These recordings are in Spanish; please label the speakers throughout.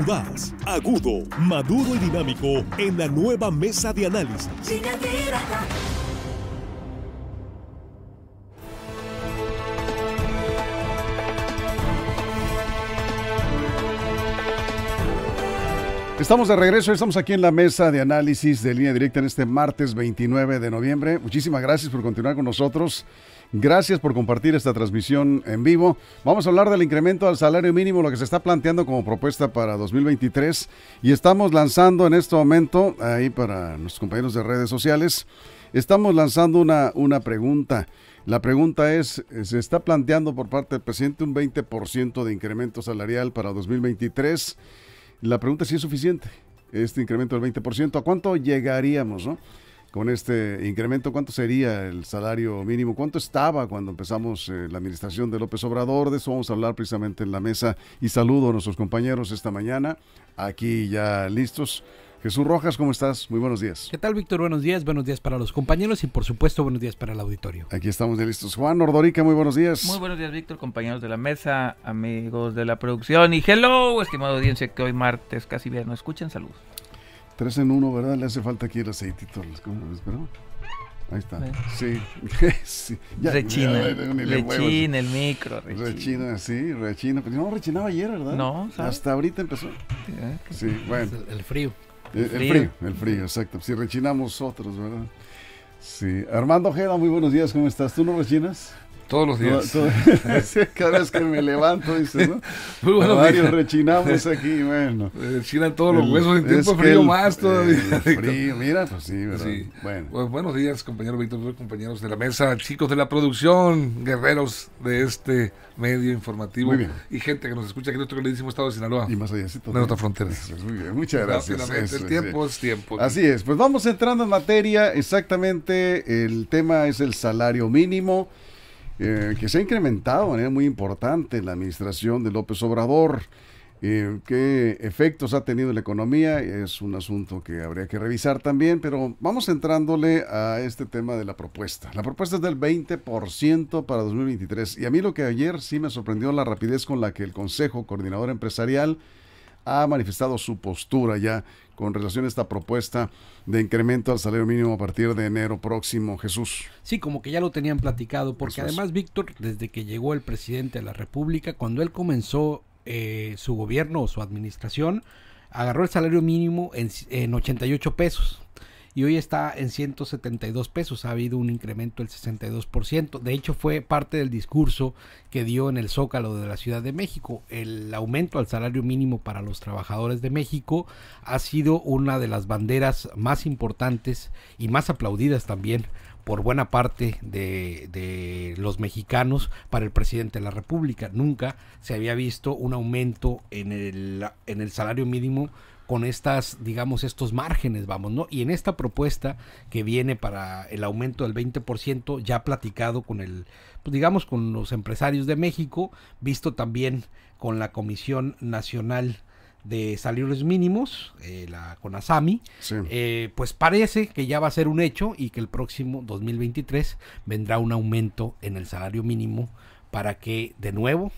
Speaker 1: más, agudo, maduro y dinámico en la nueva mesa de análisis.
Speaker 2: Estamos de regreso, estamos aquí en la mesa de análisis de Línea Directa en este martes 29 de noviembre. Muchísimas gracias por continuar con nosotros. Gracias por compartir esta transmisión en vivo. Vamos a hablar del incremento al salario mínimo, lo que se está planteando como propuesta para 2023. Y estamos lanzando en este momento, ahí para nuestros compañeros de redes sociales, estamos lanzando una pregunta. La pregunta es, ¿se está planteando por parte del presidente un 20% de incremento salarial para 2023? La pregunta es si es suficiente este incremento del 20%. ¿A cuánto llegaríamos, no? Con este incremento, ¿cuánto sería el salario mínimo? ¿Cuánto estaba cuando empezamos la administración de López Obrador? De eso vamos a hablar precisamente en la mesa. Y saludo a nuestros compañeros esta mañana, aquí ya listos. Jesús Rojas, ¿cómo estás? Muy buenos días.
Speaker 3: ¿Qué tal, Víctor? Buenos días para los compañeros y por supuesto buenos días para el auditorio.
Speaker 2: Aquí estamos ya listos. Juan Ordorica, muy buenos días.
Speaker 4: Muy buenos días, Víctor, compañeros de la mesa, amigos de la producción y hello, estimada audiencia que hoy martes, casi bien, nos escuchan, saludos.
Speaker 2: 3 en 1, ¿verdad? Le hace falta aquí el aceitito. ¿Cómo lo esperó? Ahí está. Sí. Sí. Ya,
Speaker 4: rechina el micro.
Speaker 2: Rechina, sí, rechina. Pero no rechinaba ayer, ¿verdad?
Speaker 4: No, ¿sabes?
Speaker 2: Hasta ahorita empezó. Sí, bueno.
Speaker 3: El frío.
Speaker 2: El frío, exacto. Si rechinamos otros, ¿verdad? Sí. Armando Ojeda, muy buenos días, ¿cómo estás? ¿Tú no rechinas?
Speaker 5: Todos los días.
Speaker 2: Cada vez que me levanto, dices, ¿no?
Speaker 5: Muy buenos
Speaker 2: varios
Speaker 5: días.
Speaker 2: Rechinamos aquí, bueno.
Speaker 5: Rechinan todos los huesos en tiempo frío más todavía.
Speaker 2: Frío, mira, pues sí, ¿verdad?
Speaker 5: Sí.
Speaker 2: Bueno.
Speaker 5: Pues buenos días, compañero Víctor, compañeros de la mesa, chicos de la producción, guerreros de este medio informativo.
Speaker 2: Muy bien.
Speaker 5: Y gente que nos escucha aquí en nuestro queridísimo estado de Sinaloa.
Speaker 2: Y más allá, sí,
Speaker 5: de nuestra frontera.
Speaker 2: Muy bien, muchas gracias.
Speaker 5: El tiempo es tiempo.
Speaker 2: Así es, pues vamos entrando en materia. Exactamente, el tema es el salario mínimo. Que se ha incrementado de manera muy importante en la administración de López Obrador. ¿Qué efectos ha tenido en la economía? Es un asunto que habría que revisar también, pero vamos entrándole a este tema de la propuesta. La propuesta es del 20% para 2023. Y a mí lo que ayer sí me sorprendió la rapidez con la que el Consejo Coordinador Empresarial ha manifestado su postura ya con relación a esta propuesta de incremento al salario mínimo a partir de enero próximo. Jesús.
Speaker 3: Sí, como que ya lo tenían platicado, porque además, Víctor, desde que llegó el presidente de la República, cuando él comenzó su gobierno o su administración, agarró el salario mínimo en 88 pesos. Y hoy está en 172 pesos, ha habido un incremento del 62%. De hecho, fue parte del discurso que dio en el Zócalo de la Ciudad de México. El aumento al salario mínimo para los trabajadores de México ha sido una de las banderas más importantes y más aplaudidas también por buena parte de los mexicanos para el presidente de la República. Nunca se había visto un aumento en el salario mínimo con estos márgenes, ¿no? Y en esta propuesta que viene para el aumento del 20%, ya platicado con con los empresarios de México, visto también con la Comisión Nacional de Salarios Mínimos, la CONASAMI, sí. Pues parece que ya va a ser un hecho y que el próximo 2023 vendrá un aumento en el salario mínimo para que de nuevo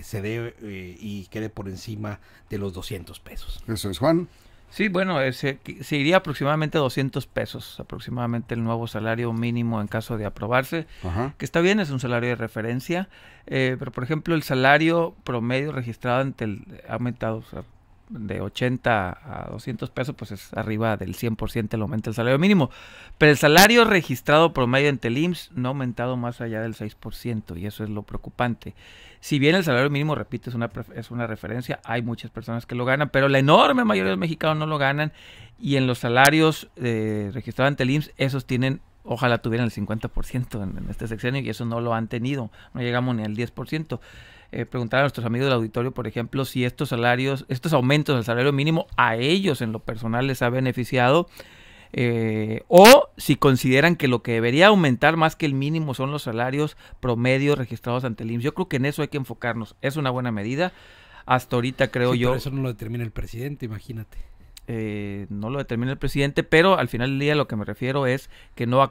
Speaker 3: se dé y quede por encima de los 200 pesos.
Speaker 2: Eso es, Juan.
Speaker 4: Sí, bueno, se iría aproximadamente a 200 pesos, aproximadamente el nuevo salario mínimo en caso de aprobarse. Ajá. Que está bien, es un salario de referencia, pero por ejemplo el salario promedio registrado ha aumentado, o sea, de 80 a 200 pesos, pues es arriba del 100% el aumento del salario mínimo. Pero el salario registrado promedio ante el IMSS no ha aumentado más allá del 6%, y eso es lo preocupante. Si bien el salario mínimo, repito, es una referencia, hay muchas personas que lo ganan, pero la enorme mayoría de los mexicanos no lo ganan, y en los salarios registrados ante el IMSS, esos ojalá tuvieran el 50% en este sexenio, y eso no lo han tenido, no llegamos ni al 10%. Preguntar a nuestros amigos del auditorio, por ejemplo, si estos aumentos del salario mínimo a ellos en lo personal les ha beneficiado, o si consideran que lo que debería aumentar más que el mínimo son los salarios promedios registrados ante el IMSS. Yo creo que en eso hay que enfocarnos. Es una buena medida. Hasta ahorita creo yo...
Speaker 3: Pero eso no lo determina el presidente, imagínate.
Speaker 4: No lo determina el presidente, pero al final del día lo que me refiero es que no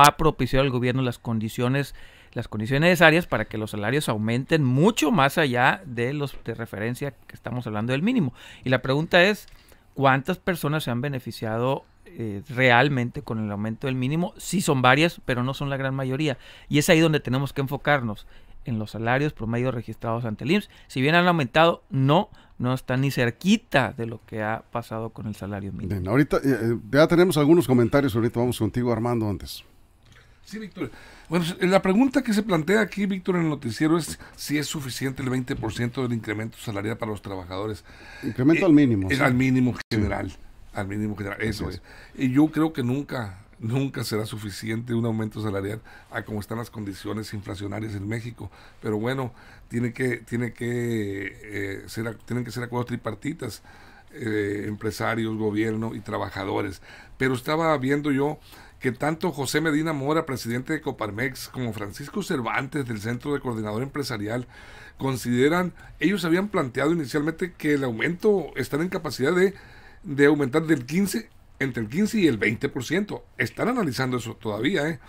Speaker 4: ha propiciado al gobierno las condiciones las condiciones necesarias para que los salarios aumenten mucho más allá de los de referencia que estamos hablando del mínimo. Y la pregunta es, ¿cuántas personas se han beneficiado realmente con el aumento del mínimo? Sí son varias, pero no son la gran mayoría. Y es ahí donde tenemos que enfocarnos, en los salarios promedio registrados ante el IMSS. Si bien han aumentado, no están ni cerquita de lo que ha pasado con el salario mínimo.
Speaker 2: Bien, ahorita ya tenemos algunos comentarios, ahorita vamos contigo, Armando, antes.
Speaker 5: Sí, Víctor. Bueno, la pregunta que se plantea aquí, Víctor, en el noticiero es si es suficiente el 20% del incremento salarial para los trabajadores.
Speaker 2: Incremento al mínimo.
Speaker 5: Sí. Al mínimo general. Sí. Al mínimo general, eso es. Y yo creo que nunca será suficiente un aumento salarial a como están las condiciones inflacionarias en México. Pero bueno, tienen que ser acuerdos tripartitas, empresarios, gobierno y trabajadores. Pero estaba viendo yo que tanto José Medina Mora, presidente de Coparmex, como Francisco Cervantes del Centro de Coordinador Empresarial, ellos habían planteado inicialmente que el aumento están en capacidad de aumentar entre el 15 y el 20%. Están analizando eso todavía,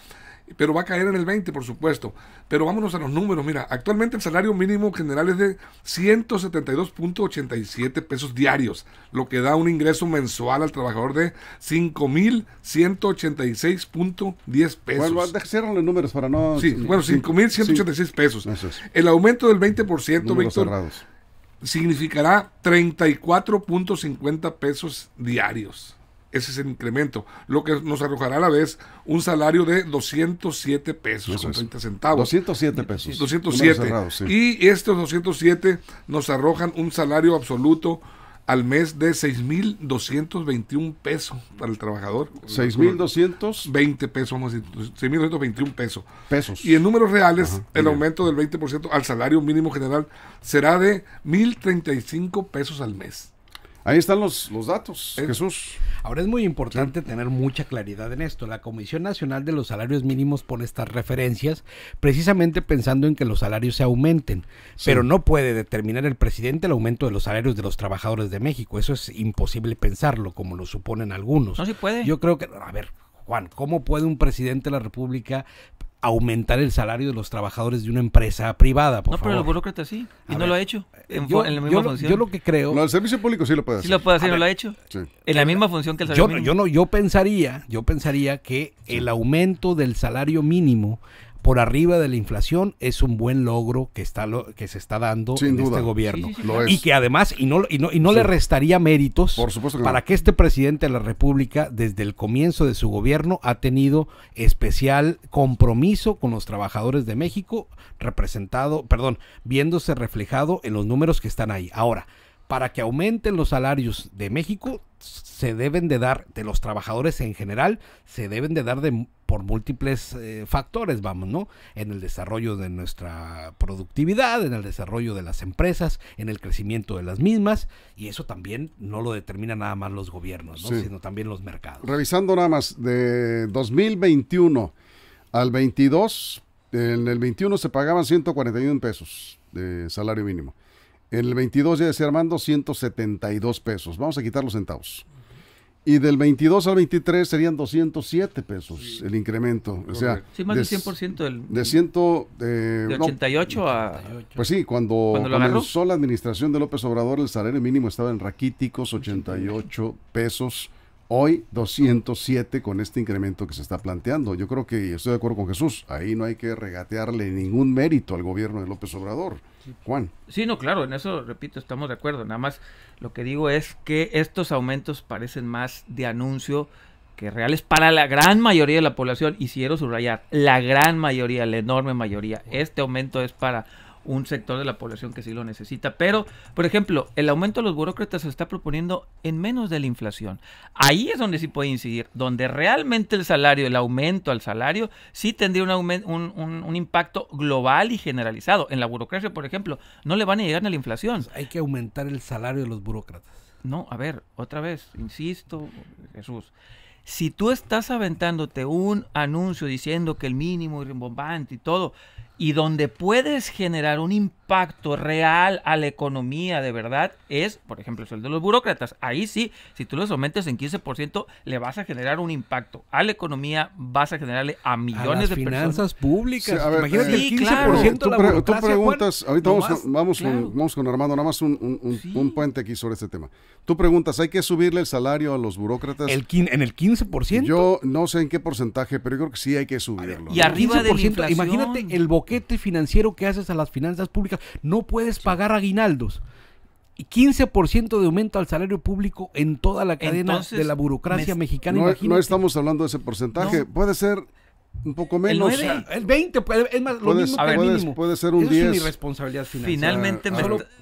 Speaker 5: pero va a caer en el 20%, por supuesto. Pero vámonos a los números. Mira, actualmente el salario mínimo general es de 172.87 pesos diarios, lo que da un ingreso mensual al trabajador de 5.186.10 pesos.
Speaker 2: Bueno, cierran los números para no...
Speaker 5: Sí, bueno, 5.186 pesos.
Speaker 2: Eso es.
Speaker 5: El aumento del 20%,
Speaker 2: números
Speaker 5: Víctor,
Speaker 2: cerrados,
Speaker 5: significará 34.50 pesos diarios. Ese es el incremento, lo que nos arrojará a la vez un salario de 207 pesos con 30 centavos.
Speaker 2: 207 pesos.
Speaker 5: 207.
Speaker 2: Cerrados, sí.
Speaker 5: Y estos 207 nos arrojan un salario absoluto al mes de 6.221 pesos para el trabajador.
Speaker 2: 6.220
Speaker 5: pesos, vamos a decir, 6.221 pesos.
Speaker 2: Pesos.
Speaker 5: Y en números reales,
Speaker 2: Ajá,
Speaker 5: el
Speaker 2: bien.
Speaker 5: aumento del 20% al salario mínimo general será de 1.035 pesos al mes.
Speaker 2: Ahí están los datos, Jesús.
Speaker 3: Ahora es muy importante tener mucha claridad en esto. La Comisión Nacional de los Salarios Mínimos pone estas referencias precisamente pensando en que los salarios se aumenten, pero no puede determinar el presidente el aumento de los salarios de los trabajadores de México. Eso es imposible pensarlo, como lo suponen algunos.
Speaker 4: No se puede.
Speaker 3: Yo creo que, a ver, Juan, ¿cómo puede un presidente de la República aumentar el salario de los trabajadores de una empresa privada, por favor?
Speaker 4: Pero el burócrata sí, y no lo ha hecho en la misma función.
Speaker 3: Yo lo que creo...
Speaker 2: No, el servicio público sí lo puede hacer.
Speaker 4: Sí lo puede hacer, no lo ha hecho.
Speaker 2: Sí.
Speaker 4: En la misma función que el salario mínimo.
Speaker 3: Yo pensaría que el aumento del salario mínimo por arriba de la inflación es un buen logro que se está dando
Speaker 2: Sin
Speaker 3: en
Speaker 2: duda.
Speaker 3: este gobierno.
Speaker 2: Sí, lo es.
Speaker 3: Y que además, y no le restaría méritos
Speaker 2: Por supuesto que
Speaker 3: para
Speaker 2: no.
Speaker 3: que este presidente de la República, desde el comienzo de su gobierno, ha tenido especial compromiso con los trabajadores de México, viéndose reflejado en los números que están ahí. Ahora, para que aumenten los salarios de México, se deben de dar, de los trabajadores en general, se deben de dar por múltiples factores, ¿no? En el desarrollo de nuestra productividad, en el desarrollo de las empresas, en el crecimiento de las mismas, y eso también no lo determinan nada más los gobiernos, ¿no?
Speaker 2: Sí.
Speaker 3: Sino también los mercados.
Speaker 2: Revisando nada más, de 2021 al 22, en el 21 se pagaban 141 pesos de salario mínimo. En el 22, ya decía Armando, 172 pesos. Vamos a quitar los centavos. Y del 22 al 23 serían 207 pesos el incremento. O sea,
Speaker 4: sí, más del 100%
Speaker 2: de
Speaker 4: 88 a...
Speaker 2: Pues sí, cuando
Speaker 4: lo agarró,
Speaker 2: comenzó la administración de López Obrador, el salario mínimo estaba en raquíticos 88 pesos. Hoy 207 con este incremento que se está planteando. Yo creo que estoy de acuerdo con Jesús. Ahí no hay que regatearle ningún mérito al gobierno de López Obrador. Juan.
Speaker 4: Sí, no, claro, en eso, repito, estamos de acuerdo. Nada más lo que digo es que estos aumentos parecen más de anuncio que reales para la gran mayoría de la población. Y si quiero subrayar, la gran mayoría, la enorme mayoría. Este aumento es para un sector de la población que sí lo necesita. Pero, por ejemplo, el aumento de los burócratas se está proponiendo en menos de la inflación. Ahí es donde sí puede incidir, donde realmente el aumento al salario, sí tendría un impacto global y generalizado. En la burocracia, por ejemplo, no le van a llegar a la inflación.
Speaker 3: Hay que aumentar el salario de los burócratas.
Speaker 4: No, a ver, otra vez, insisto, Jesús. Si tú estás aventándote un anuncio diciendo que el mínimo y rimbombante y todo, y donde puedes generar un impacto impacto real a la economía de verdad es, por ejemplo, el sueldo de los burócratas. Ahí sí, si tú los aumentas en 15%, le vas a generar un impacto a la economía, vas a generarle a millones de personas.
Speaker 3: Finanzas públicas.
Speaker 2: Sí, a ver,
Speaker 3: Imagínate el 15%
Speaker 2: tú,
Speaker 3: de la burocracia,
Speaker 2: tú preguntas,
Speaker 3: Juan,
Speaker 2: ahorita vamos
Speaker 3: claro.
Speaker 2: con Armando, nada más un puente aquí sobre este tema. Tú preguntas, ¿hay que subirle el salario a los burócratas?
Speaker 3: En el 15%.
Speaker 2: Yo no sé en qué porcentaje, pero yo creo que sí hay que subirlo.
Speaker 4: Y arriba de la
Speaker 3: 15%,
Speaker 4: inflación.
Speaker 3: Imagínate el boquete financiero que haces a las finanzas públicas. No puedes pagar aguinaldos. Y 15% de aumento al salario público en toda la cadena
Speaker 4: Entonces,
Speaker 3: de la burocracia mexicana.
Speaker 2: No,
Speaker 3: Imagínate.
Speaker 2: no estamos hablando de ese porcentaje.
Speaker 4: No.
Speaker 2: Puede ser un poco menos.
Speaker 4: El 9.
Speaker 3: El 20, es más, lo mismo que el mínimo.
Speaker 2: Puede ser un
Speaker 3: Eso
Speaker 2: 10.
Speaker 3: es una irresponsabilidad financiera.
Speaker 4: Finalmente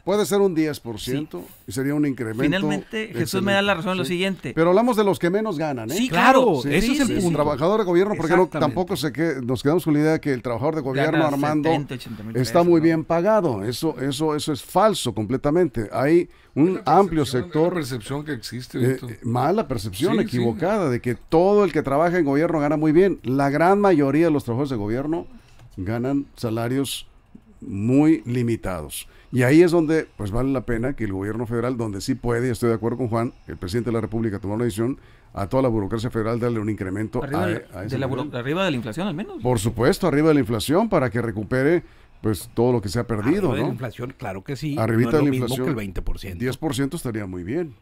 Speaker 2: Puede ser un 10% y sería un incremento.
Speaker 4: Finalmente, Jesús me da la razón en lo siguiente.
Speaker 2: Pero hablamos de los que menos ganan, ¿eh?
Speaker 3: Sí, claro,
Speaker 2: Sí,
Speaker 3: ese es el punto.
Speaker 2: Trabajador de gobierno, porque no,
Speaker 3: Exactamente.
Speaker 2: tampoco nos quedamos con la idea que el trabajador de gobierno,
Speaker 4: Gana
Speaker 2: Armando,
Speaker 4: 70, 80 mil
Speaker 2: está
Speaker 4: pesos,
Speaker 2: muy
Speaker 4: ¿no?
Speaker 2: bien pagado. Eso es falso completamente. Hay un amplio
Speaker 5: La
Speaker 2: sector.
Speaker 5: percepción que existe, Víctor.
Speaker 2: Mala percepción,
Speaker 5: Sí,
Speaker 2: equivocada, de que todo el que trabaja en gobierno gana muy bien. La gran mayoría de los trabajadores de gobierno ganan salarios muy limitados. Y ahí es donde pues vale la pena que el gobierno federal, donde sí puede, y estoy de acuerdo con Juan, el presidente de la República tomó una decisión, a toda la burocracia federal darle un incremento
Speaker 4: Arriba,
Speaker 2: a ese nivel.
Speaker 4: arriba de la inflación al menos.
Speaker 2: Por supuesto, arriba de la inflación, para que recupere pues todo lo que se ha perdido,
Speaker 3: Arriba de
Speaker 2: ¿no?
Speaker 3: la inflación, claro que sí.
Speaker 2: Arribita
Speaker 3: no es
Speaker 2: de
Speaker 3: lo
Speaker 2: la
Speaker 3: mismo
Speaker 2: inflación,
Speaker 3: que el 20%.
Speaker 2: 10% estaría muy bien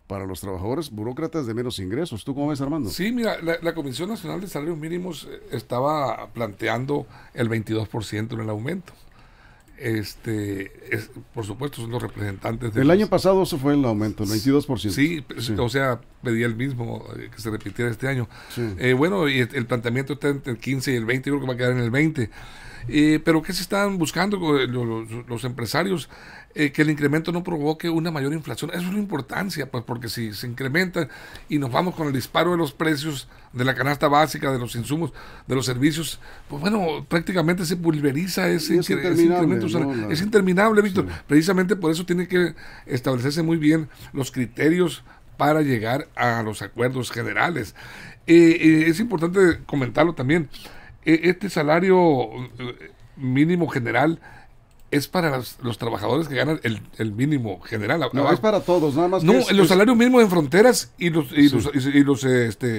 Speaker 2: para los trabajadores burócratas de menos ingresos. ¿Tú cómo ves, Armando?
Speaker 5: Sí, mira, la Comisión Nacional de Salarios Mínimos estaba planteando el 22% en el aumento. Por supuesto, son los representantes
Speaker 2: El año pasado eso fue el aumento, el 22%.
Speaker 5: Sí, o sea, pedía el mismo que se repitiera este año.
Speaker 2: Sí.
Speaker 5: Bueno, y el planteamiento está entre el 15 y el 20, yo creo que va a quedar en el 20. Pero ¿qué se están buscando los empresarios? Que el incremento no provoque una mayor inflación. Eso es la importancia, pues, porque si se incrementa y nos vamos con el disparo de los precios de la canasta básica, de los insumos, de los servicios, pues bueno, prácticamente se pulveriza ese incremento.
Speaker 2: ¿no?
Speaker 5: Es interminable, Víctor.
Speaker 2: Sí.
Speaker 5: Precisamente por eso tiene que establecerse muy bien los criterios para llegar a los acuerdos generales. Es importante comentarlo también. Este salario mínimo general es para los trabajadores que ganan el mínimo general.
Speaker 2: No, es para todos, nada más.
Speaker 5: No, los salarios mínimos en fronteras y los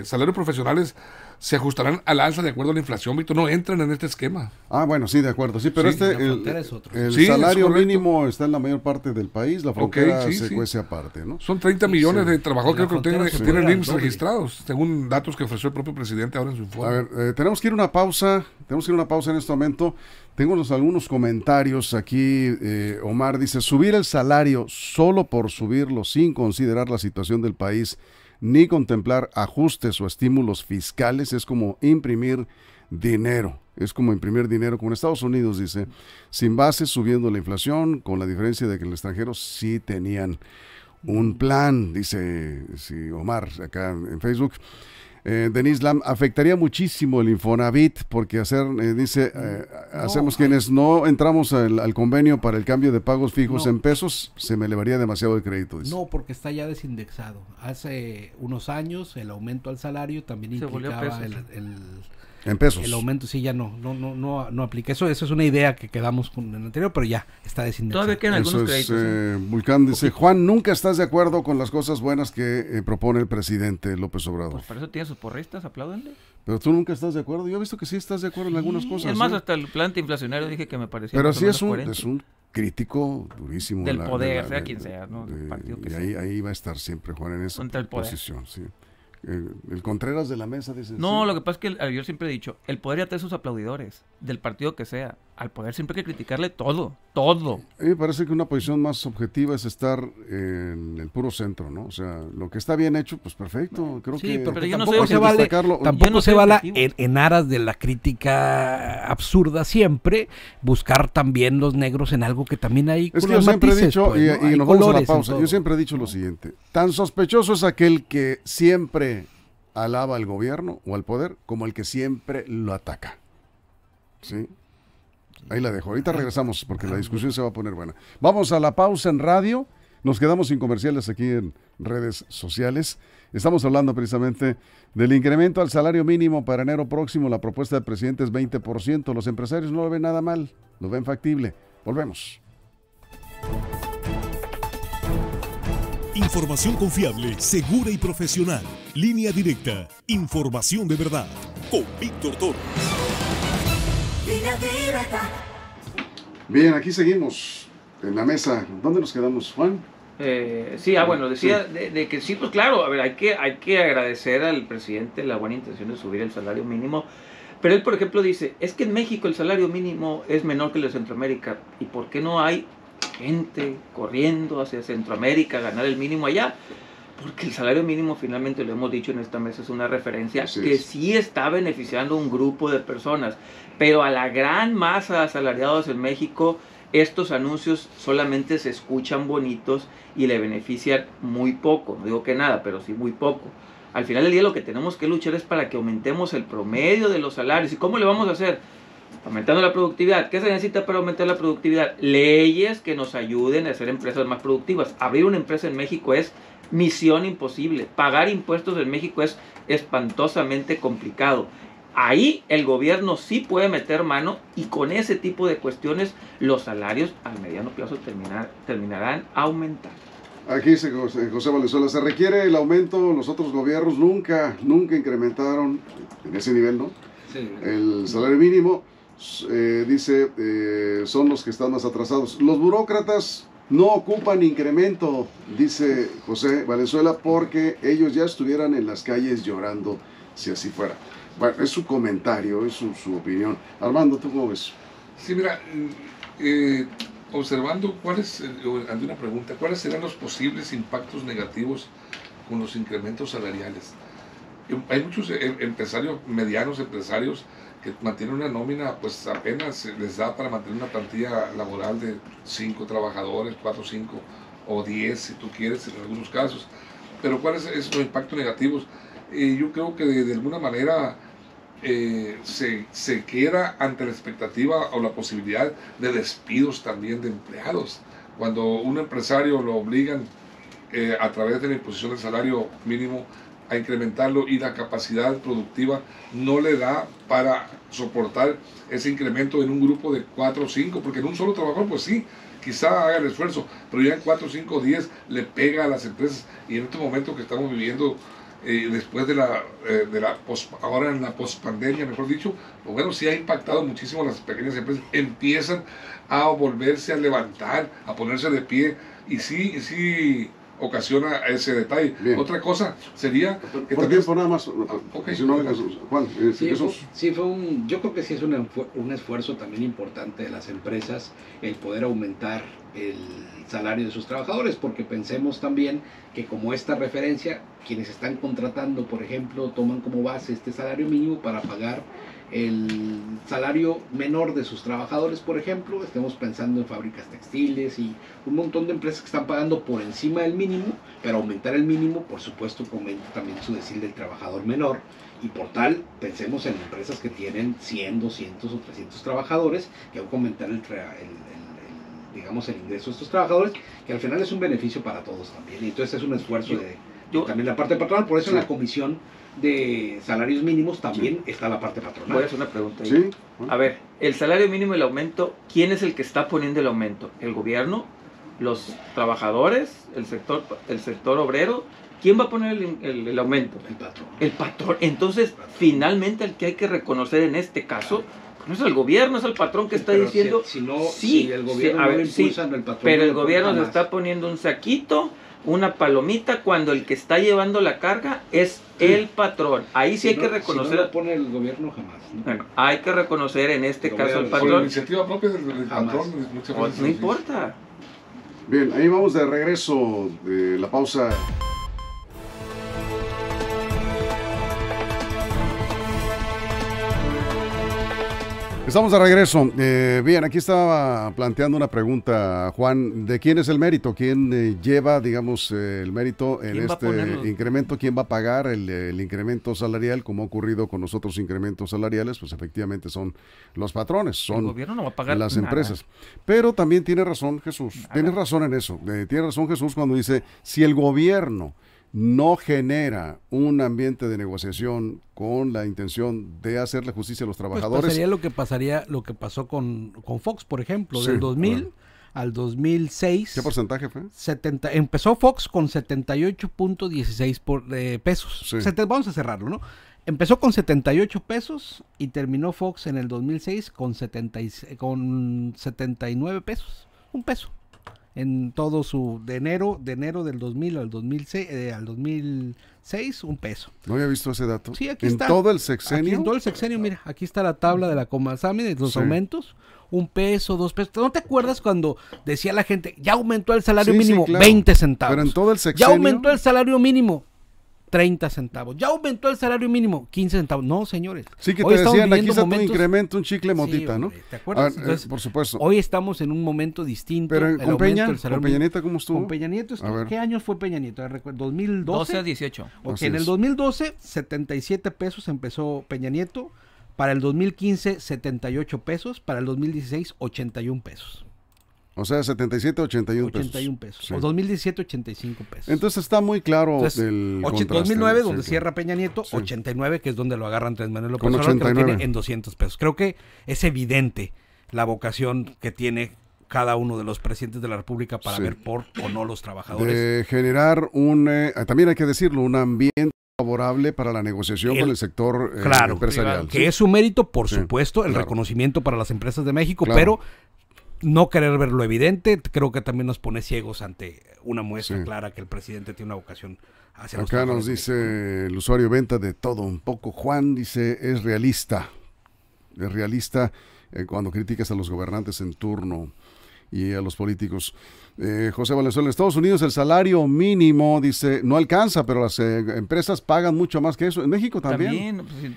Speaker 5: salarios profesionales se ajustarán al alza de acuerdo a la inflación, Víctor. No entran en este esquema.
Speaker 2: Ah, bueno, sí, de acuerdo. Sí, pero
Speaker 5: Sí,
Speaker 3: la frontera es otro.
Speaker 2: el
Speaker 5: Sí, es
Speaker 2: salario
Speaker 5: correcto.
Speaker 2: mínimo está en la mayor parte del país, la frontera
Speaker 5: sí,
Speaker 2: se
Speaker 5: sí.
Speaker 2: cuece aparte, ¿no?
Speaker 5: Son 30 millones
Speaker 2: Sí.
Speaker 5: de trabajadores
Speaker 3: La
Speaker 5: que tienen
Speaker 3: frontera se puede
Speaker 5: NIMS
Speaker 3: al doble.
Speaker 5: registrados, según datos que ofreció el propio presidente ahora en su
Speaker 2: A
Speaker 5: informe.
Speaker 2: ver, tenemos que ir a una pausa en este momento. Tengo algunos comentarios aquí. Omar dice, subir el salario solo por subirlo sin considerar la situación del país ni contemplar ajustes o estímulos fiscales es como imprimir dinero. Es como imprimir dinero, como en Estados Unidos, dice, sin base, subiendo la inflación, con la diferencia de que en el extranjero sí tenían un plan, dice sí, Omar, acá en Facebook. Denise Lam, afectaría muchísimo el Infonavit porque hacemos quienes no entramos al convenio para el cambio de pagos fijos en pesos, se me elevaría demasiado el crédito, dice.
Speaker 3: No, porque está ya desindexado. Hace unos años el aumento al salario también
Speaker 4: Se volvió
Speaker 3: implicaba
Speaker 4: pesos.
Speaker 2: En pesos.
Speaker 3: el aumento, sí, ya no aplica. Eso es una idea que quedamos con el anterior, pero ya está desindexado.
Speaker 4: Todavía quedan
Speaker 2: Eso
Speaker 4: algunos
Speaker 2: es,
Speaker 4: créditos.
Speaker 2: Vulcán dice, Juan, nunca estás de acuerdo con las cosas buenas que propone el presidente López Obrador.
Speaker 4: Pues para eso tiene sus porristas, apláudenle.
Speaker 2: Pero tú nunca estás de acuerdo. Yo he visto que sí estás de acuerdo en algunas cosas.
Speaker 4: Es más,
Speaker 2: ¿eh?
Speaker 4: hasta el plan antiinflacionario dije que me parecía
Speaker 2: Pero
Speaker 4: más o
Speaker 2: sí
Speaker 4: menos
Speaker 2: es un,
Speaker 4: coherente.
Speaker 2: es un crítico durísimo.
Speaker 4: Del poder, sea quien sea, ¿no? Del partido que
Speaker 2: y
Speaker 4: sea.
Speaker 2: ahí va a estar siempre Juan en esa
Speaker 4: Contra el poder.
Speaker 2: posición. Sí. El Contreras de la mesa dice.
Speaker 4: No,
Speaker 2: sí.
Speaker 4: lo que pasa es que yo siempre he dicho, el poder ya trae sus aplaudidores, del partido que sea. Al poder siempre hay que criticarle todo.
Speaker 2: A mí me parece que una posición más objetiva es estar en el puro centro, ¿no? O sea, lo que está bien hecho, pues perfecto. Creo
Speaker 3: Sí,
Speaker 2: que
Speaker 3: pero
Speaker 4: yo no
Speaker 3: tampoco
Speaker 4: soy
Speaker 3: se vale,
Speaker 2: destacarlo.
Speaker 3: tampoco
Speaker 4: Yo no
Speaker 3: se
Speaker 4: soy
Speaker 3: vale
Speaker 4: objetivo.
Speaker 3: en aras de la crítica absurda siempre buscar también los negros en algo que también hay
Speaker 2: Es que
Speaker 3: con
Speaker 2: yo
Speaker 3: los
Speaker 2: siempre he
Speaker 3: matices,
Speaker 2: dicho,
Speaker 3: pues, ¿no?
Speaker 2: y
Speaker 3: Hay
Speaker 2: nos vamos a la
Speaker 3: colores en
Speaker 2: pausa,
Speaker 3: todo.
Speaker 2: yo siempre he dicho lo siguiente, tan sospechoso es aquel que siempre alaba al gobierno o al poder como el que siempre lo ataca. ¿Sí? Ahí la dejo. Ahorita regresamos porque la discusión se va a poner buena. Vamos a la pausa en radio. Nos quedamos sin comerciales aquí en redes sociales. Estamos hablando precisamente del incremento al salario mínimo para enero próximo. La propuesta del presidente es 20%. Los empresarios no lo ven nada mal, lo ven factible. Volvemos.
Speaker 1: Información confiable, segura y profesional. Línea Directa. Información de verdad. Con Víctor Toro.
Speaker 6: Línea Directa.
Speaker 2: Bien, aquí seguimos en la mesa. ¿Dónde nos quedamos, Juan?
Speaker 4: Bueno, decía de que sí, pues claro, a ver, hay que agradecer al presidente la buena intención de subir el salario mínimo, pero él, por ejemplo, dice, es que en México el salario mínimo es menor que el de Centroamérica, ¿y por qué no hay gente corriendo hacia Centroamérica a ganar el mínimo allá? Porque el salario mínimo, finalmente lo hemos dicho en esta mesa, es una referencia que sí está beneficiando a un grupo de personas, pero a la gran masa de asalariados en México, estos anuncios solamente se escuchan bonitos y le benefician muy poco. No digo que nada, pero sí muy poco. Al final del día lo que tenemos que luchar es para que aumentemos el promedio de los salarios. ¿Y cómo le vamos a hacer? Aumentando la productividad. ¿Qué se necesita para aumentar la productividad? Leyes que nos ayuden a hacer empresas más productivas. Abrir una empresa en México es misión imposible. Pagar impuestos en México es espantosamente complicado. Ahí el gobierno sí puede meter mano y con ese tipo de cuestiones los salarios al mediano plazo terminarán aumentando.
Speaker 2: Aquí dice José Valenzuela, se requiere el aumento, los otros gobiernos nunca incrementaron en ese nivel, ¿no? Sí. El salario mínimo, dice, son los que están más atrasados. Los burócratas no ocupan incremento, dice José Valenzuela, porque ellos ya estuvieran en las calles llorando si así fuera. Bueno, es su comentario, es su opinión. Armando, ¿tú cómo ves?
Speaker 5: Sí, mira, observando ante una pregunta, ¿cuáles serán los posibles impactos negativos con los incrementos salariales? Hay muchos empresarios, medianos empresarios, que mantienen una nómina, pues apenas les da para mantener una plantilla laboral de 5 trabajadores, 4, 5 o 10, si tú quieres, en algunos casos. Pero ¿cuáles son los impactos negativos? Yo creo que de alguna manera se queda ante la expectativa o la posibilidad de despidos también de empleados. Cuando un empresario lo obligan a través de la imposición del salario mínimo a incrementarlo y la capacidad productiva no le da para soportar ese incremento en un grupo de 4 o 5, porque en un solo trabajador pues sí, quizá haga el esfuerzo, pero ya en 4, 5 o 10 le pega a las empresas. Y en este momento que estamos viviendo después ahora en la pospandemia, mejor dicho, pues bueno, sí ha impactado muchísimo a las pequeñas empresas, empiezan a volverse a levantar, a ponerse de pie, y sí ocasiona ese detalle. Bien. Otra cosa sería que
Speaker 2: por tiempo nada más.
Speaker 5: Okay.
Speaker 2: Si no, Juan,
Speaker 3: yo creo que sí es un esfuerzo también importante de las empresas el poder aumentar el salario de sus trabajadores, porque pensemos también que como esta referencia, quienes están contratando, por ejemplo, toman como base este salario mínimo para pagar el salario menor de sus trabajadores, por ejemplo. Estemos pensando en fábricas textiles y un montón de empresas que están pagando por encima del mínimo, pero aumentar el mínimo, por supuesto, que aumenta también su decil del trabajador menor, y por tal, pensemos en empresas que tienen 100, 200 o 300 trabajadores, que hay que aumentar digamos, el ingreso de estos trabajadores, que al final es un beneficio para todos también, y entonces es un esfuerzo también la parte patronal. Por eso en la comisión de salarios mínimos también está la parte patronal.
Speaker 4: Voy a hacer una pregunta. ¿Sí? A ver, el salario mínimo y el aumento, ¿quién es el que está poniendo el aumento? ¿El gobierno? ¿Los trabajadores? ¿El sector obrero? ¿Quién va a poner el aumento?
Speaker 3: El patrón.
Speaker 4: El patrón. Entonces, finalmente, el que hay que reconocer en este caso no es el gobierno, es el patrón que está diciendo.
Speaker 3: Si el gobierno no lo impulsa, el patrón.
Speaker 4: Pero el gobierno se está poniendo un saquito, una palomita, cuando el que está llevando la carga es el patrón. Ahí sí hay que reconocer.
Speaker 3: Si no lo pone el gobierno, jamás. ¿No?
Speaker 4: Bueno, hay que reconocer en este caso al patrón.
Speaker 5: Por iniciativa propia del patrón.
Speaker 4: No importa.
Speaker 2: Bien, ahí vamos de regreso de la pausa. Estamos de regreso. Bien, aquí estaba planteando una pregunta, Juan, ¿de quién es el mérito? ¿Quién lleva, digamos, el mérito en este incremento? ¿Quién va a pagar el incremento salarial? Como ha ocurrido con los otros incrementos salariales, pues efectivamente son los patrones, son
Speaker 4: el gobierno no va a pagar
Speaker 2: las
Speaker 4: nada.
Speaker 2: Empresas. Pero también tiene razón Jesús, tienes razón en eso, tiene razón Jesús cuando dice, si el gobierno no genera un ambiente de negociación con la intención de hacerle justicia a los trabajadores.
Speaker 3: Pues pasaría lo que pasó con Fox, por ejemplo, del 2000 al 2006.
Speaker 2: ¿Qué porcentaje fue?
Speaker 3: Empezó Fox con 78.16 pesos.
Speaker 2: Sí.
Speaker 3: Vamos a cerrarlo, ¿no? Empezó con 78 pesos y terminó Fox en el 2006 con 79 pesos. Un peso. En todo de enero del 2000 al 2006, un peso.
Speaker 2: No había visto ese dato.
Speaker 3: Sí, aquí
Speaker 2: ¿En
Speaker 3: está.
Speaker 2: todo el sexenio?
Speaker 3: En todo el sexenio, mira, aquí está la tabla de la Comasami de los
Speaker 2: Sí.
Speaker 3: aumentos. Un peso, 2 pesos. ¿No te acuerdas cuando decía la gente, ya aumentó el salario
Speaker 2: Sí, sí,
Speaker 3: mínimo,
Speaker 2: claro.
Speaker 3: 20 centavos?
Speaker 2: Pero en todo el
Speaker 3: Ya
Speaker 2: sexenio...
Speaker 3: aumentó el salario mínimo, 30 centavos. Ya aumentó el salario mínimo, 15 centavos. No, señores.
Speaker 2: Sí, que
Speaker 3: Hoy
Speaker 2: te
Speaker 3: estamos
Speaker 2: decían, aquí
Speaker 3: viviendo
Speaker 2: está tu
Speaker 3: momentos-
Speaker 2: incremento, un chicle motita,
Speaker 3: Sí,
Speaker 2: ¿no?
Speaker 3: hombre, ¿te acuerdas? Entonces,
Speaker 2: por supuesto.
Speaker 3: Hoy estamos en un momento distinto.
Speaker 2: Pero
Speaker 3: el
Speaker 2: con
Speaker 3: aumento
Speaker 2: Peña,
Speaker 3: del salario
Speaker 2: con Peña
Speaker 3: mínimo.
Speaker 2: Nieto, ¿cómo estuvo?
Speaker 3: Con Peña Nieto,
Speaker 2: A ver.
Speaker 3: ¿qué años fue Peña Nieto? ¿2012?
Speaker 4: 12 a 18.
Speaker 3: Ok,
Speaker 2: Así
Speaker 3: en el
Speaker 2: es.
Speaker 3: 2012, 77 pesos empezó Peña Nieto. Para el 2015, 78 pesos. Para el 2016, 81 pesos.
Speaker 2: O sea, 77, 81 pesos.
Speaker 3: 81 pesos.
Speaker 2: Sí.
Speaker 3: O 2017, 85 pesos.
Speaker 2: Entonces está muy claro
Speaker 3: Entonces,
Speaker 2: el contraste.
Speaker 3: 2009,
Speaker 2: Sí,
Speaker 3: donde
Speaker 2: claro.
Speaker 3: cierra Peña Nieto,
Speaker 2: Sí.
Speaker 3: 89, que es donde lo agarran Andrés Manuel López
Speaker 2: Con
Speaker 3: Obrador, que lo
Speaker 2: 89.
Speaker 3: tiene en 200 pesos. Creo que es evidente la vocación que tiene cada uno de los presidentes de la República para
Speaker 2: Sí.
Speaker 3: ver por o no los trabajadores.
Speaker 2: De generar también hay que decirlo, un ambiente favorable para la negociación con el sector
Speaker 3: claro,
Speaker 2: empresarial.
Speaker 3: que es su mérito, por
Speaker 2: Sí,
Speaker 3: supuesto, el
Speaker 2: claro.
Speaker 3: reconocimiento para las empresas de México,
Speaker 2: Claro.
Speaker 3: pero no querer ver lo evidente, creo que también nos pone ciegos ante una muestra
Speaker 2: Sí.
Speaker 3: clara que el presidente tiene una vocación hacia los
Speaker 2: Acá nos
Speaker 3: trabajadores.
Speaker 2: dice el usuario venta de todo un poco. Juan dice, es realista. Es realista cuando criticas a los gobernantes en turno y a los políticos. José Valenzuela, en Estados Unidos el salario mínimo, dice, no alcanza, pero las empresas pagan mucho más que eso. En México también.
Speaker 4: Pues, sí.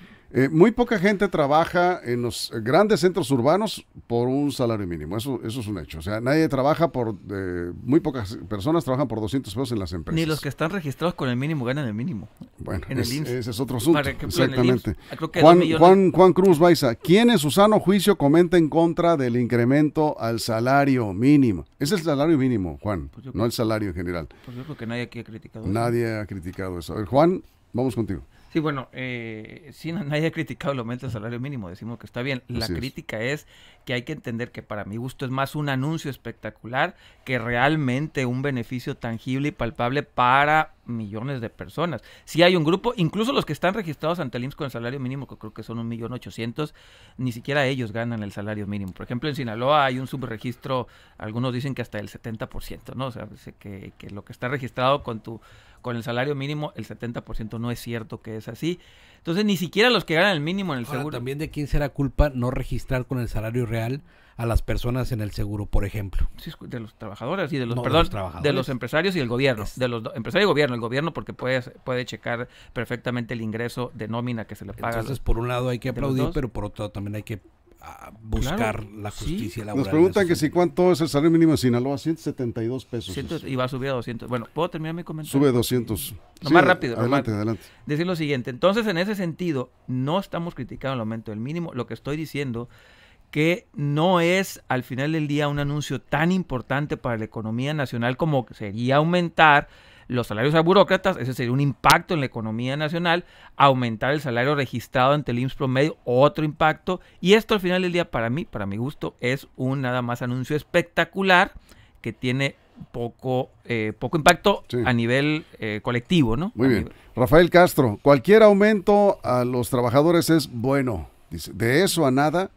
Speaker 2: Muy poca gente trabaja en los grandes centros urbanos por un salario mínimo. Eso es un hecho. O sea, nadie trabaja muy pocas personas trabajan por 200 pesos en las empresas.
Speaker 4: Ni los que están registrados con el mínimo ganan el mínimo.
Speaker 2: Bueno,
Speaker 4: en el IMSS.
Speaker 2: ese es otro asunto.
Speaker 4: Por ejemplo, en el
Speaker 2: Exactamente.
Speaker 4: IMSS, creo que 2 millones.
Speaker 2: Juan Cruz Baiza, ¿quién en su sano juicio comenta en contra del incremento al salario mínimo? Ese es el salario mínimo, Juan,
Speaker 4: Pues yo
Speaker 2: no el salario en general.
Speaker 4: Pues yo creo que nadie aquí ha criticado eso.
Speaker 2: Nadie ha criticado eso. A ver, Juan, vamos contigo.
Speaker 4: Sí, bueno, sí, nadie ha criticado el aumento del salario mínimo, decimos que está bien. La
Speaker 2: Así es.
Speaker 4: crítica es que hay que entender que para mi gusto es más un anuncio espectacular que realmente un beneficio tangible y palpable para millones de personas. Si hay un grupo, incluso los que están registrados ante el IMSS con el salario mínimo, que creo que son 1.800.000, ni siquiera ellos ganan el salario mínimo. Por ejemplo, en Sinaloa hay un subregistro, algunos dicen que hasta el 70%, ¿no? O sea, que lo que está registrado con el salario mínimo, el 70% no es cierto que es así. Entonces, ni siquiera los que ganan el mínimo en el
Speaker 3: Ahora,
Speaker 4: seguro.
Speaker 3: también de quién será culpa no registrar con el salario real a las personas en el seguro, por ejemplo.
Speaker 4: Sí, de los trabajadores y de los,
Speaker 3: No, de
Speaker 4: perdón,
Speaker 3: los trabajadores.
Speaker 4: de los empresarios y el gobierno.
Speaker 3: Es-
Speaker 4: De los empresarios y gobierno. El gobierno porque puede checar perfectamente el ingreso de nómina que se le paga.
Speaker 3: Entonces, por un lado hay que
Speaker 4: de los
Speaker 3: aplaudir,
Speaker 4: dos.
Speaker 3: pero por otro lado también hay que buscar
Speaker 4: Claro,
Speaker 3: la
Speaker 4: sí.
Speaker 3: justicia laboral.
Speaker 2: Nos preguntan
Speaker 3: en
Speaker 2: que
Speaker 3: esos
Speaker 2: si cuánto es el salario mínimo en Sinaloa, 172 pesos.
Speaker 4: Y va a subir a 200. Bueno, ¿puedo terminar mi comentario?
Speaker 2: Sube 200.
Speaker 4: Lo más rápido,
Speaker 2: Adelante,
Speaker 4: nomás.
Speaker 2: adelante.
Speaker 4: Decir lo siguiente. Entonces, en ese sentido, no estamos criticando el aumento del mínimo. Lo que estoy diciendo que no es al final del día un anuncio tan importante para la economía nacional como sería aumentar los salarios a burócratas, ese sería un impacto en la economía nacional, aumentar el salario registrado ante el IMSS promedio, otro impacto, y esto al final del día para mi gusto, es un nada más anuncio espectacular que tiene poco impacto
Speaker 2: Sí.
Speaker 4: a nivel colectivo, ¿no?
Speaker 2: Muy
Speaker 4: A
Speaker 2: bien.
Speaker 4: nivel-
Speaker 2: Rafael Castro, cualquier aumento a los trabajadores es bueno. Dice, de eso a nada.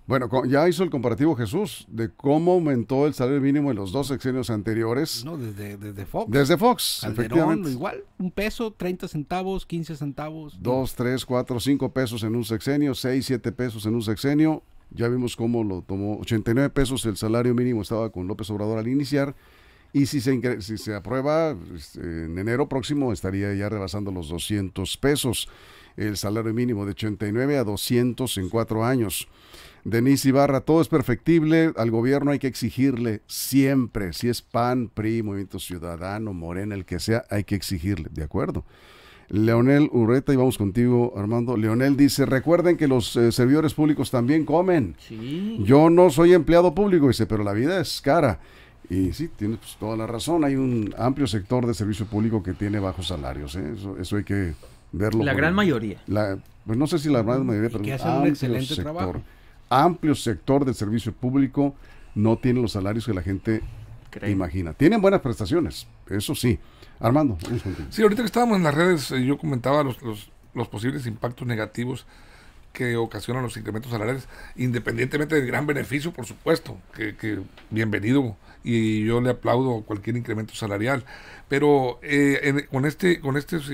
Speaker 2: Bueno, ya hizo el comparativo Jesús de cómo aumentó el salario mínimo en los dos sexenios anteriores.
Speaker 3: No, desde Fox.
Speaker 2: Desde Fox,
Speaker 3: Calderón,
Speaker 2: efectivamente.
Speaker 3: igual, un peso, 30 centavos, 15 centavos.
Speaker 2: 2, 3, 4, 5 pesos en un sexenio, 6, 7 pesos en un sexenio. Ya vimos cómo lo tomó. 89 pesos el salario mínimo estaba con López Obrador al iniciar. Y si se aprueba, en enero próximo estaría ya rebasando los 200 pesos. El salario mínimo de 89 a 200 en 4 años. Denise Ibarra, todo es perfectible, al gobierno hay que exigirle siempre, si es PAN, PRI, Movimiento Ciudadano, Morena, el que sea, hay que exigirle, ¿de acuerdo? Leonel Urreta, y vamos contigo, Armando. Leonel dice, recuerden que los servidores públicos también comen.
Speaker 4: Sí.
Speaker 2: Yo no soy empleado público, dice, pero la vida es cara. Y sí, tienes pues, toda la razón, hay un amplio sector de servicio público que tiene bajos salarios, ¿eh? Eso hay que verlo.
Speaker 4: La gran mayoría.
Speaker 2: Pues no sé si la gran mayoría,
Speaker 3: Y
Speaker 2: pero
Speaker 3: que
Speaker 2: un
Speaker 3: hacen un
Speaker 2: amplio
Speaker 3: excelente
Speaker 2: sector.
Speaker 3: trabajo.
Speaker 2: Amplio sector del servicio público no tienen los salarios que la gente imagina. Tienen buenas prestaciones, eso sí. Armando, vamos contigo.
Speaker 5: Sí, ahorita que estábamos en las redes, yo comentaba los posibles impactos negativos que ocasionan los incrementos salariales, independientemente del gran beneficio, por supuesto, que bienvenido, y yo le aplaudo cualquier incremento salarial, pero con estos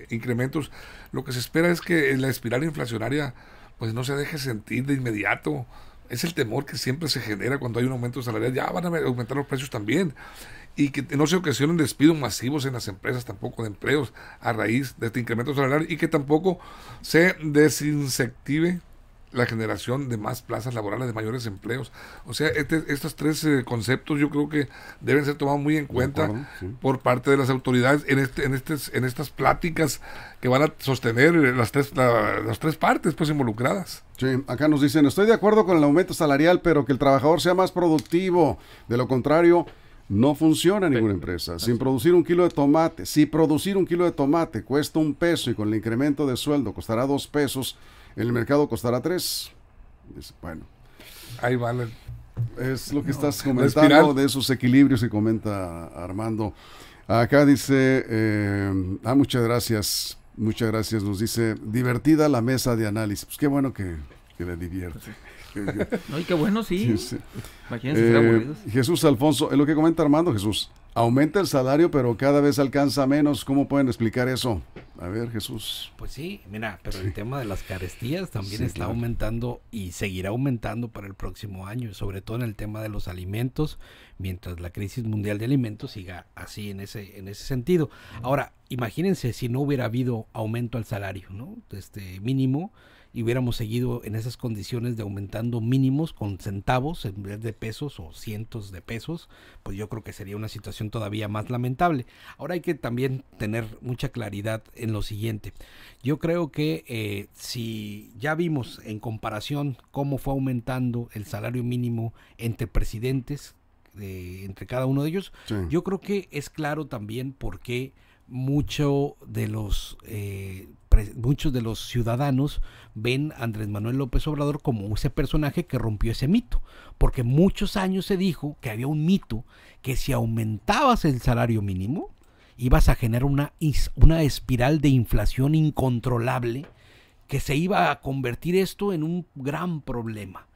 Speaker 5: incrementos, lo que se espera es que la espiral inflacionaria pues no se deje sentir de inmediato. Es el temor que siempre se genera cuando hay un aumento salarial. Ya van a aumentar los precios también. Y que no se ocasionen despidos masivos en las empresas, tampoco de empleos, a raíz de este incremento salarial, y que tampoco se desincentive la generación de más plazas laborales, de mayores empleos. O sea, estos tres conceptos yo creo que deben ser tomados muy en cuenta por parte de las autoridades en estas pláticas que van a sostener las tres partes pues involucradas.
Speaker 2: Sí, acá nos dicen, estoy de acuerdo con el aumento salarial, pero que el trabajador sea más productivo. De lo contrario, no funciona ninguna empresa. Si producir un kilo de tomate cuesta $1 y con el incremento de sueldo costará $2, en el mercado costará $3. Bueno,
Speaker 5: ahí vale.
Speaker 2: Es lo que estás comentando de esos equilibrios que comenta Armando. Acá dice, muchas gracias, nos dice, divertida la mesa de análisis. Pues qué bueno que le divierte.
Speaker 4: No, y qué bueno, sí.
Speaker 2: Imagínense ser aburridos. Jesús Alfonso, es lo que comenta Armando. Jesús, aumenta el salario, pero cada vez alcanza menos. ¿Cómo pueden explicar eso? A ver, Jesús.
Speaker 3: Pues sí, mira, pero el tema de las carestías también está aumentando y seguirá aumentando para el próximo año, sobre todo en el tema de los alimentos, mientras la crisis mundial de alimentos siga así en ese sentido. Ahora, imagínense si no hubiera habido aumento al salario, ¿no? Mínimo, y hubiéramos seguido en esas condiciones de aumentando mínimos con centavos en vez de pesos o cientos de pesos, pues yo creo que sería una situación todavía más lamentable. Ahora hay que también tener mucha claridad en lo siguiente. Yo creo que si ya vimos en comparación cómo fue aumentando el salario mínimo entre presidentes, entre cada uno de ellos, yo creo que es claro también por qué muchos de los ciudadanos ven a Andrés Manuel López Obrador como ese personaje que rompió ese mito, porque muchos años se dijo que había un mito que si aumentabas el salario mínimo ibas a generar una espiral de inflación incontrolable, que se iba a convertir esto en un gran problema.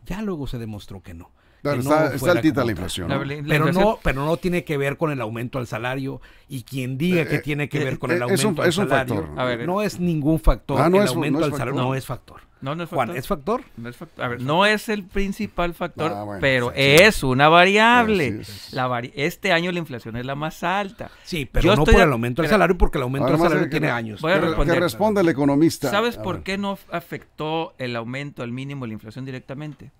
Speaker 3: Ya luego se demostró que no.
Speaker 2: Claro, está altita la inflación, ¿no?
Speaker 3: Pero no tiene que ver con el aumento al salario, y quien diga que tiene que ver con el aumento al salario, no es ningún factor. El aumento al salario no es factor.
Speaker 4: No es factor.
Speaker 3: Juan, ¿es factor?
Speaker 4: No es factor. A ver, no es el principal factor, pero es una variable. Este año la inflación es la más alta.
Speaker 3: Sí, pero no por el aumento del salario, porque el aumento del salario tiene años.
Speaker 4: Voy a responder.
Speaker 2: Que responda el economista.
Speaker 4: ¿Sabes por qué no afectó el aumento al mínimo de la inflación directamente?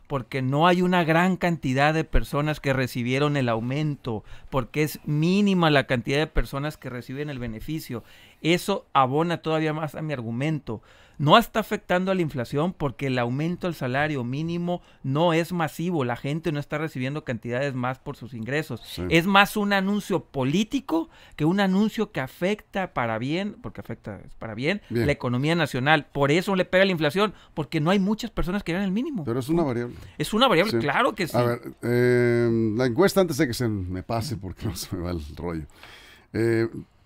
Speaker 4: Porque no hay una gran cantidad de personas que recibieron el aumento, porque es mínima la cantidad de personas que reciben el beneficio. Eso abona todavía más a mi argumento. No está afectando a la inflación porque el aumento al salario mínimo no es masivo. La gente no está recibiendo cantidades más por sus ingresos. Sí. Es más un anuncio político que un anuncio que afecta para bien, porque afecta para bien la economía nacional. Por eso le pega la inflación, porque no hay muchas personas que ganan el mínimo.
Speaker 2: Pero es una variable.
Speaker 4: Es una variable, claro que sí.
Speaker 2: A ver, la encuesta, antes de que se me pase, porque no se me va el rollo.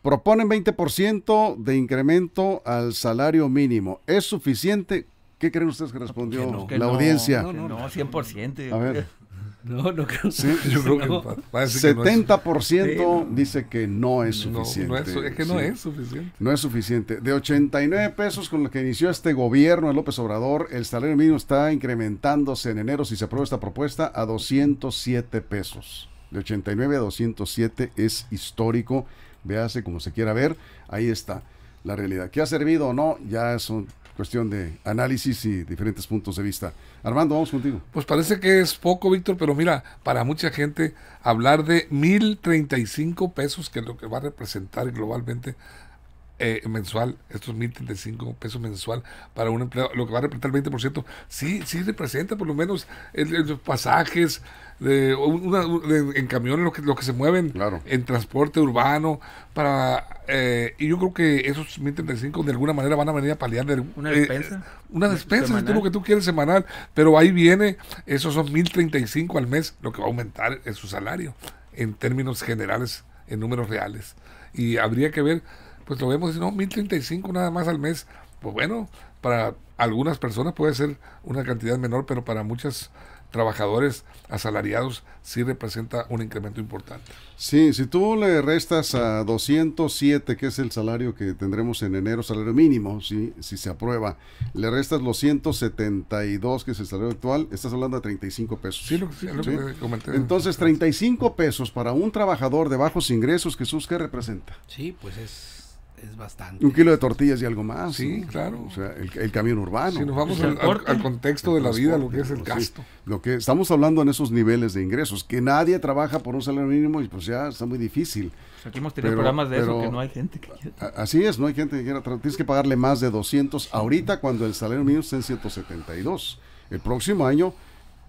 Speaker 2: Proponen 20% de incremento al salario mínimo. ¿Es suficiente? ¿Qué creen ustedes que respondió la audiencia?
Speaker 4: No, 100%.
Speaker 2: A ver.
Speaker 3: No creo.
Speaker 2: Sí, yo creo que 70% dice que no es suficiente.
Speaker 5: Es que no es suficiente.
Speaker 2: No es suficiente. De 89 pesos con lo que inició este gobierno de López Obrador, el salario mínimo está incrementándose en enero, si se aprueba esta propuesta, a 207 pesos. De 89 a 207 es histórico. Véase como se quiera ver, ahí está la realidad. ¿Qué ha servido o no? Ya es una cuestión de análisis y diferentes puntos de vista. Armando, vamos contigo.
Speaker 5: Pues parece que es poco, Víctor, pero mira, para mucha gente hablar de 1,035 pesos, que es lo que va a representar globalmente mensual, estos 1,035 pesos mensual para un empleado, lo que va a representar el 20%, sí representa por lo menos los pasajes en camiones, lo que se mueven,
Speaker 2: claro,
Speaker 5: en transporte urbano, y yo creo que esos 1,035 de alguna manera van a venir a paliar
Speaker 4: una despensa,
Speaker 5: si tú lo que tú quieres semanal, pero ahí viene, esos son 1,035 al mes, lo que va a aumentar es su salario en términos generales, en números reales, y habría que ver, pues lo vemos, no, 1,035 nada más al mes, pues bueno, para algunas personas puede ser una cantidad menor, pero para muchos trabajadores asalariados sí representa un incremento importante.
Speaker 2: Sí, si tú le restas a 207, que es el salario que tendremos en enero, salario mínimo, si se aprueba, le restas los 172, que es el salario actual, estás hablando de 35 pesos.
Speaker 5: Sí, lo que comenté.
Speaker 2: Entonces, 35 pesos para un trabajador de bajos ingresos, Jesús, ¿qué representa?
Speaker 3: Sí, pues es bastante.
Speaker 2: 1 kilo de tortillas y algo más.
Speaker 5: Sí,
Speaker 2: ¿no?
Speaker 5: claro.
Speaker 2: O sea, el camión urbano.
Speaker 5: Si nos vamos al contexto de la vida, lo que es el gasto.
Speaker 2: Lo que estamos hablando en esos niveles de ingresos, que nadie trabaja por un salario mínimo y pues ya está muy difícil.
Speaker 4: Pues aquí hemos tenido programas de eso, que no hay gente que quiera.
Speaker 2: Así es, no hay gente que quiera trabajar. Tienes que pagarle más de 200 ahorita cuando el salario mínimo está en 172. El próximo año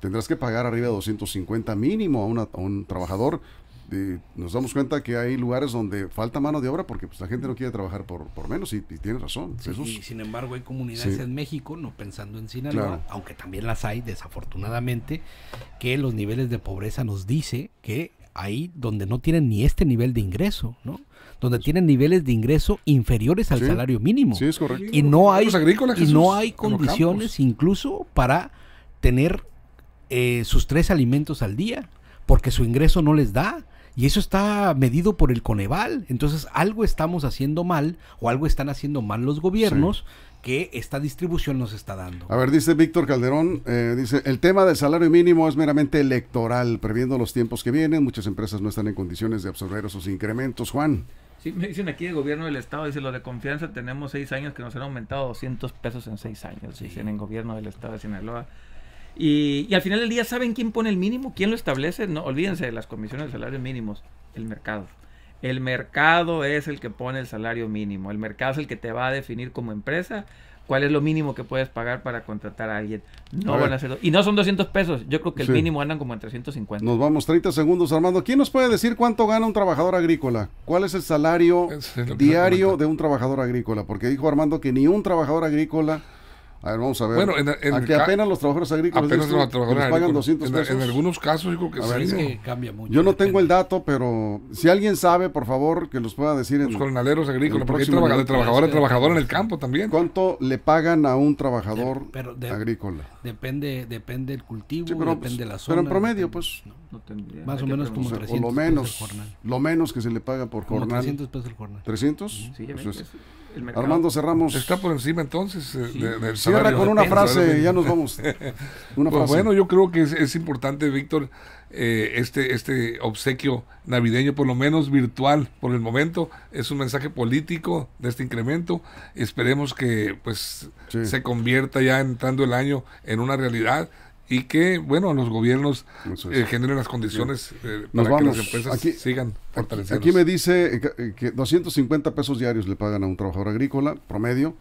Speaker 2: tendrás que pagar arriba de 250 mínimo a un trabajador. Nos damos cuenta que hay lugares donde falta mano de obra porque pues, la gente no quiere trabajar por menos y tienes razón.
Speaker 3: Sí, y sin embargo hay comunidades en México, no pensando en Sinaloa, claro, aunque también las hay desafortunadamente, que los niveles de pobreza nos dice que ahí donde no tienen ni este nivel de ingreso, ¿no? Donde tienen niveles de ingreso inferiores al salario mínimo.
Speaker 2: Sí, es correcto.
Speaker 3: Y no hay, no hay condiciones incluso para tener sus 3 alimentos al día, porque su ingreso no les da. Y eso está medido por el Coneval. Entonces algo estamos haciendo mal o algo están haciendo mal los gobiernos que esta distribución nos está dando.
Speaker 2: A ver, dice Víctor Calderón, dice, el tema del salario mínimo es meramente electoral, previendo los tiempos que vienen. Muchas empresas no están en condiciones de absorber esos incrementos. Juan.
Speaker 4: Sí, me dicen aquí el gobierno del estado, dice, lo de confianza, tenemos 6 años que nos han aumentado 200 pesos en 6 años, dicen en gobierno del estado de Sinaloa. Y al final del día, ¿saben quién pone el mínimo? ¿Quién lo establece? No, olvídense de las comisiones de salarios mínimos. El mercado. El mercado es el que pone el salario mínimo. El mercado es el que te va a definir como empresa cuál es lo mínimo que puedes pagar para contratar a alguien. No van a hacerlo. Y no son 200 pesos. Yo creo que el mínimo andan como en 350.
Speaker 2: Nos vamos 30 segundos, Armando. ¿Quién nos puede decir cuánto gana un trabajador agrícola? ¿Cuál es el salario diario de un trabajador agrícola? Porque dijo Armando que ni un trabajador agrícola... A ver, vamos a ver.
Speaker 5: Bueno,
Speaker 2: aquí apenas los trabajadores agrícolas les pagan 200 pesos.
Speaker 5: En algunos casos yo creo que
Speaker 3: sí. Es que cambia mucho.
Speaker 2: Yo no tengo el dato, pero si alguien sabe, por favor, que los pueda decir.
Speaker 5: Los jornaleros agrícolas, porque hay trabajador en el campo también.
Speaker 2: ¿Cuánto le pagan a un trabajador agrícola?
Speaker 3: Depende del cultivo, depende de la zona.
Speaker 2: Pero en promedio, pues.
Speaker 3: No tendría, más o menos como 300
Speaker 2: o lo menos que se le paga por
Speaker 3: como
Speaker 2: jornal.
Speaker 3: 300 pesos el jornal.
Speaker 2: ¿300?
Speaker 4: Sí,
Speaker 2: pues Armando, cerramos.
Speaker 5: Está por encima entonces del
Speaker 2: Cierra con una frase, ya nos vamos.
Speaker 5: Una frase. Bueno, yo creo que es importante, Víctor, este obsequio navideño, por lo menos virtual por el momento, es un mensaje político de este incremento. Esperemos que pues se convierta ya entrando el año en una realidad y que, bueno, los gobiernos generen las condiciones para que las empresas sigan fortaleciendo.
Speaker 2: Aquí me dice que 250 pesos diarios le pagan a un trabajador agrícola, promedio,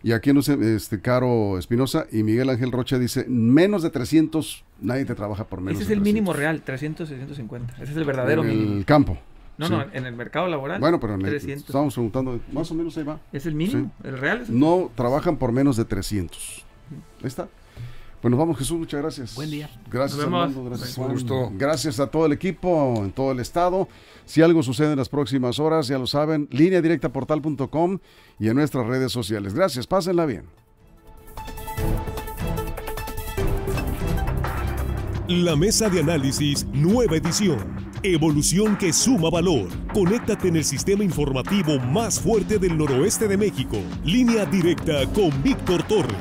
Speaker 2: y aquí no sé, Caro Espinosa y Miguel Ángel Rocha dice, menos de 300, nadie te trabaja por menos de 300.
Speaker 4: Ese es el mínimo real, 300, 650, ese es el verdadero mínimo.
Speaker 2: En el campo.
Speaker 4: No, en el mercado laboral.
Speaker 2: Bueno, pero estamos preguntando, más o menos ahí va.
Speaker 4: Es el mínimo, el real.
Speaker 2: No trabajan por menos de 300. Ahí está. Pues nos vamos, Jesús, muchas gracias.
Speaker 3: Buen día.
Speaker 2: Gracias, Armando, gracias, Juan.
Speaker 5: Gusto.
Speaker 2: Gracias a todo el equipo en todo el estado. Si algo sucede en las próximas horas, ya lo saben, lineadirectaportal.com y en nuestras redes sociales. Gracias, pásenla bien.
Speaker 1: La mesa de análisis, nueva edición. Evolución que suma valor. Conéctate en el sistema informativo más fuerte del noroeste de México. Línea Directa con Víctor Torres.